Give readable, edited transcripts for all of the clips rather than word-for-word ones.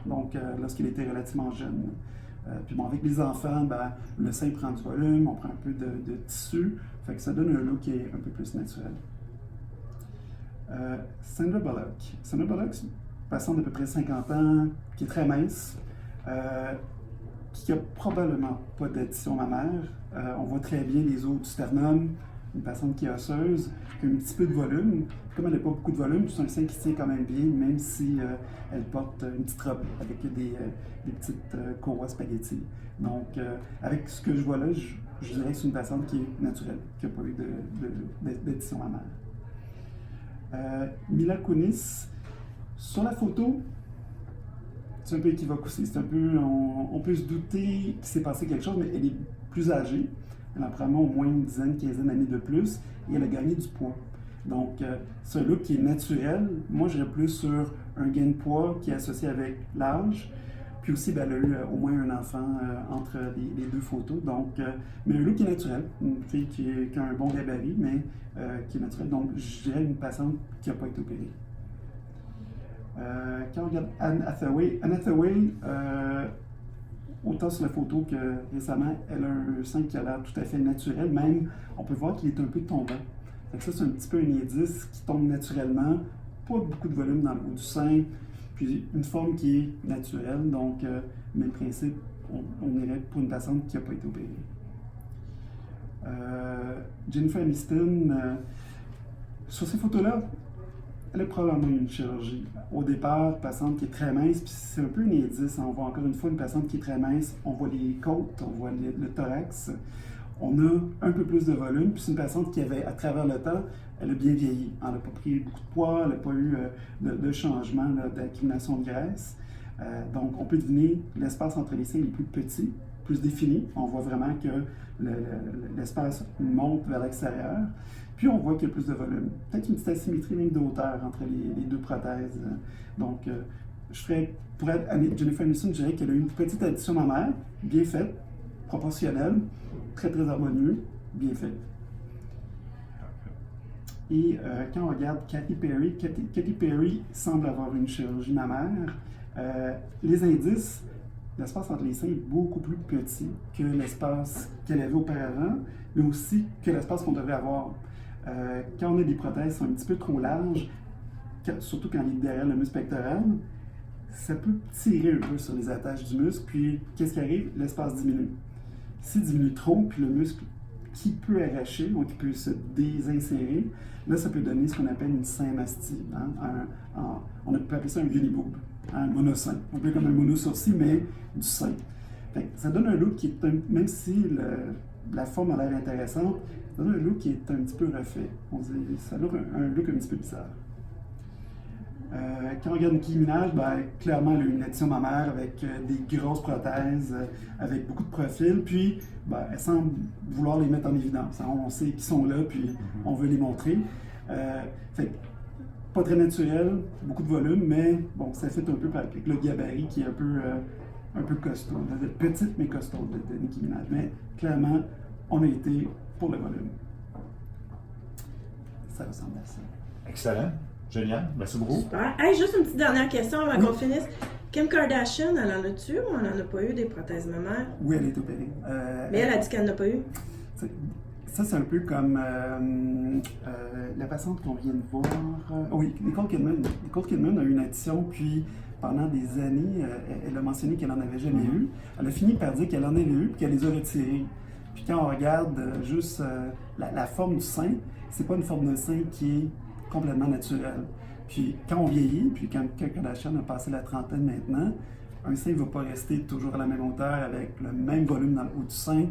donc lorsqu'il était relativement jeune. Puis bon, avec les enfants, ben, le sein prend du volume, on prend un peu de tissu, fait que ça donne un look qui est un peu plus naturel. Sandra Bullock. Sandra Bullock, c'est une patiente d'à peu près 50 ans, qui est très mince, qui n'a probablement pas d'addition mammaire. On voit très bien les os du sternum, une patiente qui est osseuse, qui a un petit peu de volume. Comme elle n'a pas beaucoup de volume, c'est un sein qui tient quand même bien, même si elle porte une petite robe avec des petites courroies spaghetti. Donc, avec ce que je vois là, je dirais que c'est une patiente qui est naturelle, qui n'a pas eu d'addition mammaire. Mila Kunis, sur la photo, c'est un peu équivoque aussi. C'est un peu, on peut se douter qu'il s'est passé quelque chose, mais elle est plus âgée. Elle a probablement au moins une dizaine, quinzaine d'années de plus, et elle a gagné du poids. Donc, c'est un look qui est naturel. Moi, j'irais plus sur un gain de poids qui est associé avec l'âge. Puis aussi, ben, elle a eu au moins un enfant entre les deux photos. Donc, mais un look qui est naturel. Une fille qui a un bon gabarit, mais qui est naturel. Donc, je dirais une patiente qui n'a pas été opérée. Quand on regarde Anne Hathaway, autant sur la photo que récemment, elle a un sein qui a l'air tout à fait naturel. Même, on peut voir qu'il est un peu tombant. Donc ça, c'est un petit peu un indice qui tombe naturellement. Pas beaucoup de volume dans le haut du sein. Puis une forme qui est naturelle. Donc, même principe, on irait pour une patiente qui n'a pas été opérée. Jennifer Aniston, sur ces photos-là, elle a probablement eu une chirurgie. Au départ, une patiente qui est très mince, puis c'est un peu un indice. On voit encore une fois une patiente qui est très mince, on voit les côtes, on voit le thorax, on a un peu plus de volume, puis c'est une patiente qui avait, à travers le temps, elle a bien vieilli. Elle n'a pas pris beaucoup de poids, elle n'a pas eu de changement d'accumulation de graisse. Donc, on peut deviner l'espace entre les seins est plus petit, plus défini. On voit vraiment que l'espace monte vers l'extérieur. Puis on voit qu'il y a plus de volume. Peut-être une petite asymétrie même de hauteur entre les deux prothèses. Donc, pour Jennifer Aniston, je dirais qu'elle a eu une petite addition mammaire, bien faite, proportionnelle, très très harmonieux, bien faite. Et quand on regarde Katy Perry semble avoir une chirurgie mammaire. Les indices, l'espace entre les seins est beaucoup plus petit que l'espace qu'elle avait auparavant, mais aussi que l'espace qu'on devrait avoir. Quand on a des prothèses qui sont un petit peu trop larges, surtout quand il est derrière le muscle pectoral, ça peut tirer un peu sur les attaches du muscle, puis qu'est-ce qui arrive? L'espace diminue. S'il diminue trop, puis le muscle qui peut arracher, donc qui peut se désinsérer, là, ça peut donner ce qu'on appelle une symastie. Hein? On peut appeler ça un uniboob, un monosein. Un peu comme un monosourcil, mais du sein. Ça donne un look qui est, même si la forme a l'air intéressante, ça donne un look qui est un petit peu refait. Ça donne un look un petit peu bizarre. Quand on regarde Nicki Minaj, ben, clairement, elle a une addition mammaire avec des grosses prothèses, avec beaucoup de profils, puis ben, elle semble vouloir les mettre en évidence. Hein. On sait qu'ils sont là, puis on veut les montrer. Pas très naturel, beaucoup de volume, mais bon, ça fait un peu avec le gabarit qui est un peu costaud. Petite mais costaud de Nicki Minaj. Mais clairement, on a été pour le volume. Ça ressemble à ça. Excellent. Génial. Merci beaucoup. Super. Hey, juste une petite dernière question avant qu'on finisse. Kim Kardashian, elle en a-tu ou elle n'en a pas eu des prothèses mammaires? Oui, elle est opérée. Mais elle a dit qu'elle n'en a pas eu. Ça, c'est un peu comme la patiente qu'on vient de voir. Oui, Nicole Kidman. Nicole Kidman a eu une addition, puis pendant des années, elle a mentionné qu'elle n'en avait jamais eu. Elle a fini par dire qu'elle en avait eu, puis qu'elle les a retirés. Puis quand on regarde juste la forme du sein, c'est pas une forme de sein qui est complètement naturelle. Puis quand on vieillit, puis quand Kim Kardashian a passé la trentaine maintenant, un sein ne va pas rester toujours à la même hauteur avec le même volume dans le haut du sein.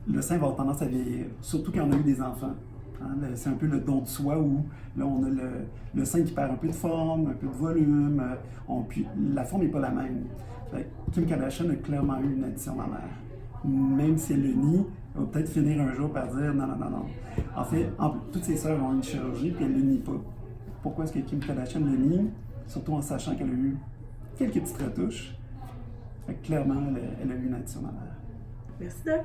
Le sein va avoir tendance à vieillir, surtout quand on a eu des enfants. Hein? C'est un peu le don de soi où là on a le sein qui perd un peu de forme, un peu de volume, puis la forme n'est pas la même. Kim Kardashian a clairement eu une addition mammaire. Même si elle le nie, elle va peut-être finir un jour par dire non. En fait, toutes ses sœurs ont eu une chirurgie puis elle ne le nie pas. Pourquoi est-ce que Kim Kardashian le nie? Surtout en sachant qu'elle a eu quelques petites retouches. Clairement, elle a eu une addition mammaire. Merci, Doc.